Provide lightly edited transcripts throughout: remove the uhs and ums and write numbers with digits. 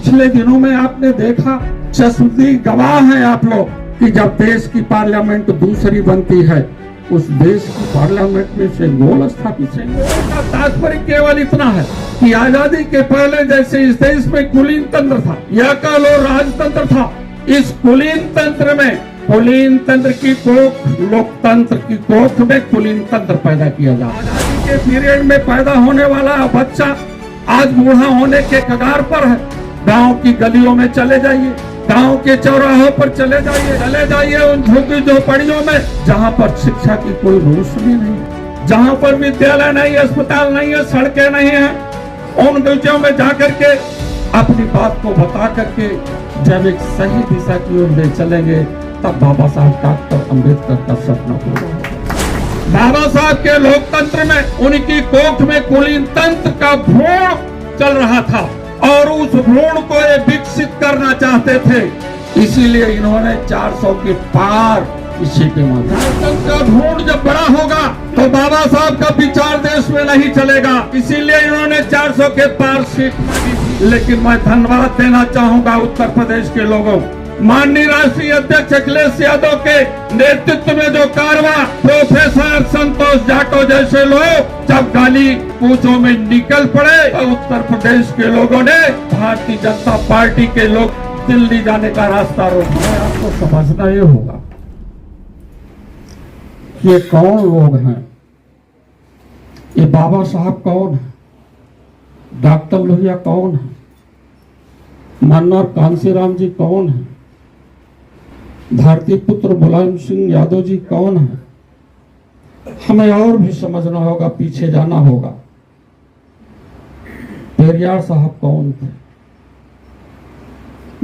पिछले दिनों में आपने देखा, चश्मदीद गवाह हैं आप लोग कि जब देश की पार्लियामेंट दूसरी बनती है, उस देश की पार्लियामेंट में सेंगोल स्थापित है। का तात्पर्य केवल इतना है कि आजादी के पहले जैसे इस देश में कुलीन तंत्र था या कह लो राजतंत्र था, इस कुलीन तंत्र में कुलीन तंत्र की कोख लोकतंत्र की कोख में कुलीन तंत्र पैदा किया जा। आजादी के पीरियड में पैदा होने वाला बच्चा आज बूढ़ा होने के कगार पर है। गांव की गलियों में चले जाइए, गांव के चौराहों पर चले जाइए उन झुग्गी झोपड़ियों में जहां पर शिक्षा की कोई रोशनी नहीं है, जहां पर विद्यालय नहीं, अस्पताल नहीं है, सड़कें नहीं है। उन गलियों में जाकर के अपनी बात को बता करके जब एक सही दिशा की ओर ले चलेंगे, तब बाबा साहब डॉक्टर अम्बेडकर का सपना पूरा होगा। बाबा साहब के लोकतंत्र में उनकी कोख में कुलीन तंत्र का भ्रूण चल रहा था और उस भ्रूण को ये विकसित करना चाहते थे। इसीलिए इन्होंने 400 के पार इसी के माध्यम का भ्रूण जब बड़ा होगा तो बाबा साहब का विचार देश में नहीं चलेगा। इसीलिए इन्होंने 400 के पार सीट मांगी थी। लेकिन मैं धन्यवाद देना चाहूंगा उत्तर प्रदेश के लोगों, माननीय राष्ट्रीय अध्यक्ष अखिलेश यादव के नेतृत्व में जो कारवा प्रोफेसर संतोष जाटव जैसे लोग जब गाली पूछों में निकल पड़े तो उत्तर प्रदेश के लोगों ने भारतीय जनता पार्टी के लोग दिल्ली जाने का रास्ता रोका। आपको समझना ये होगा कि ये कौन लोग हैं, ये बाबा साहब कौन है, डॉक्टर लोहिया कौन है, मन्ना कांसीराम जी कौन है, भारतीय पुत्र मुलायम सिंह यादव जी कौन है। हमें और भी समझना होगा, पीछे जाना होगा। पेरियार साहब कौन थे,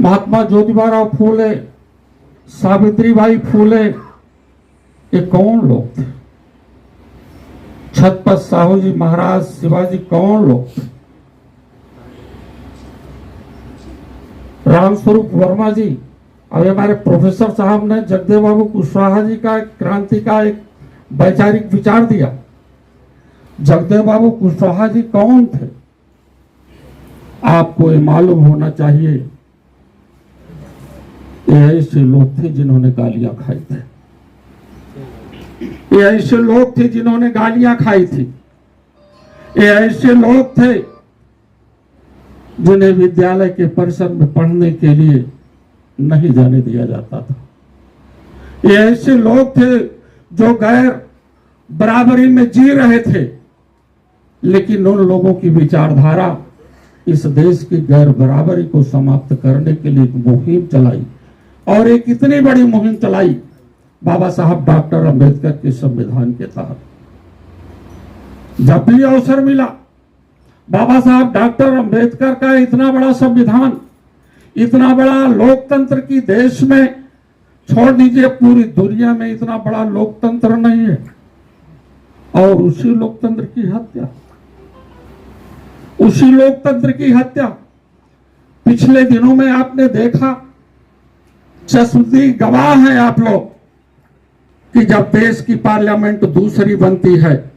महात्मा ज्योतिबाराव फूले, सावित्रीबाई फूले, ये कौन लोग थे। छत्रपति साहू जी महाराज, शिवाजी कौन लोग थे। रामस्वरूप वर्मा जी, अभी हमारे प्रोफेसर साहब ने जगदेव बाबू कुशवाहा जी का क्रांति का एक वैचारिक विचार दिया। जगदेव बाबू कुशवाहा जी कौन थे, आपको ये मालूम होना चाहिए। ये ऐसे लोग थे जिन्होंने गालियां खाई थी, ये ऐसे लोग थे जिन्होंने गालियां खाई थी, ये ऐसे लोग थे जिन्हें विद्यालय के परिसर में पढ़ने के लिए नहीं जाने दिया जाता था। ये ऐसे लोग थे जो गैर बराबरी में जी रहे थे, लेकिन उन लोगों की विचारधारा इस देश की गैर बराबरी को समाप्त करने के लिए एक मुहिम चलाई और एक इतनी बड़ी मुहिम चलाई बाबा साहब डॉक्टर अम्बेडकर के संविधान के तहत। जब भी अवसर मिला, बाबा साहब डॉक्टर अम्बेडकर का इतना बड़ा संविधान, इतना बड़ा लोकतंत्र की देश में, छोड़ दीजिए पूरी दुनिया में इतना बड़ा लोकतंत्र नहीं है, और उसी लोकतंत्र की हत्या, उसी लोकतंत्र की हत्या पिछले दिनों में आपने देखा। चश्मदीद गवाह हैं आप लोग कि जब देश की पार्लियामेंट दूसरी बनती है,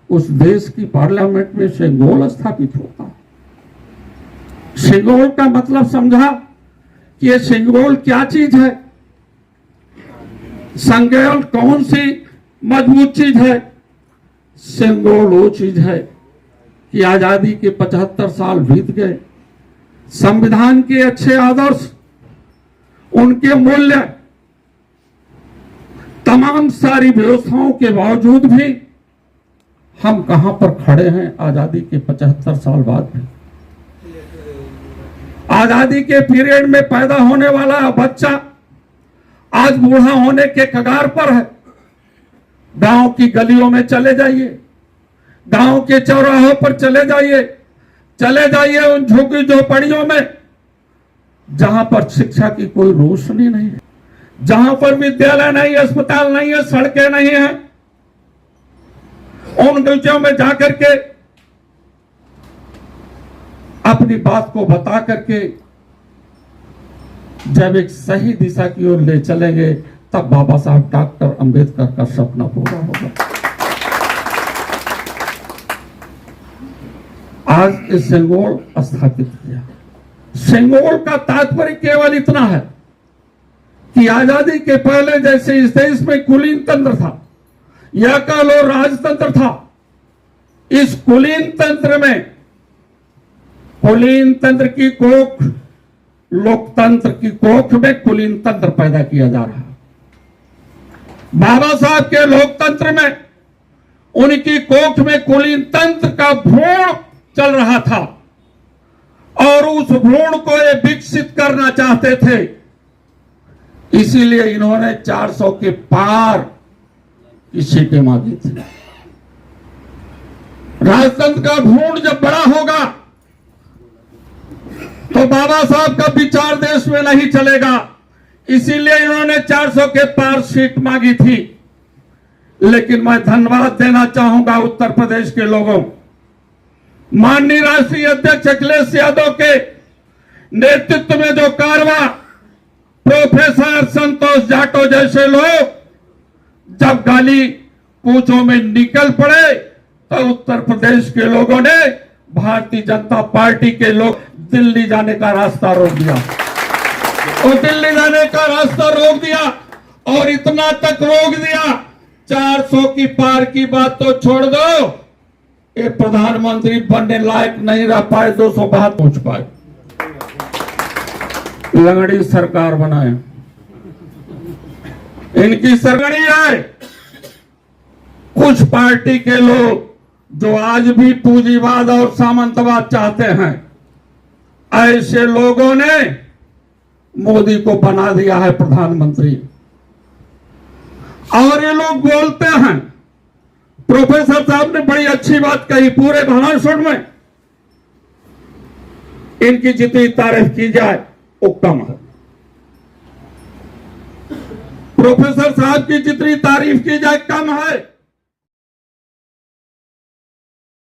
उस देश की पार्लियामेंट में सेंगोल स्थापित होता है। सेंगोल का मतलब समझा कि ये सेंगोल क्या चीज है। सेंगोल कौन सी मजबूत चीज है। सेंगोल वो चीज है कि आजादी के 75 साल बीत गए, संविधान के अच्छे आदर्श, उनके मूल्य, तमाम सारी व्यवस्थाओं के बावजूद भी हम कहां पर खड़े हैं आजादी के 75 साल बाद भी। आजादी के पीरियड में पैदा होने वाला बच्चा आज बूढ़ा होने के कगार पर है। गांव की गलियों में चले जाइए, गांव के चौराहों पर चले जाइए उन झुग्गी झोपड़ियों में जहां पर शिक्षा की कोई रोशनी नहीं है, जहां पर विद्यालय नहीं, अस्पताल नहीं है, सड़कें नहीं है। उन गलियों में जाकर के अपनी बात को बता करके जब एक सही दिशा की ओर ले चलेंगे, तब बाबा साहब डॉक्टर अम्बेडकर का सपना पूरा होगा। आज इस सेंगोल स्थापित किया, सेंगोल का तात्पर्य केवल इतना है कि आजादी के पहले जैसे इस देश में कुलीन तंत्र था या कह लो राजतंत्र था, इस कुलीन तंत्र में कुलीन तंत्र की कोख लोकतंत्र की कोख में कुलीन तंत्र पैदा किया जा रहा है। बाबा साहब के लोकतंत्र में उनकी कोख में कुलीन तंत्र का भ्रूण चल रहा था और उस भ्रूण को ये विकसित करना चाहते थे। इसीलिए इन्होंने 400 के पार की सीटें मांगी थी। राजतंत्र का भ्रूण जब बड़ा होगा तो बाबा साहब का विचार देश में नहीं चलेगा, इसीलिए इन्होंने 400 के पार सीट मांगी थी। लेकिन मैं धन्यवाद देना चाहूंगा उत्तर प्रदेश के लोगों, माननीय राष्ट्रीय अध्यक्ष अखिलेश यादव के नेतृत्व में जो कारवां प्रोफेसर संतोष जाटव जैसे लोग जब गाली कूचों में निकल पड़े तो उत्तर प्रदेश के लोगों ने भारतीय जनता पार्टी के लोग दिल्ली जाने का रास्ता रोक दिया और दिल्ली जाने का रास्ता रोक दिया और इतना तक रोक दिया 400 की पार की बात तो छोड़ दो, ये प्रधानमंत्री बनने लायक नहीं रह पाए, 200 बात पहुंच पाए। लंगड़ी सरकार बनाए, इनकी सरगड़ी है। कुछ पार्टी के लोग जो आज भी पूंजीवाद और सामंतवाद चाहते हैं, ऐसे लोगों ने मोदी को बना दिया है प्रधानमंत्री। और ये लोग बोलते हैं, प्रोफेसर साहब ने बड़ी अच्छी बात कही पूरे भाषण में, इनकी जितनी तारीफ की जाए वो कम है। प्रोफेसर साहब की जितनी तारीफ की जाए कम है।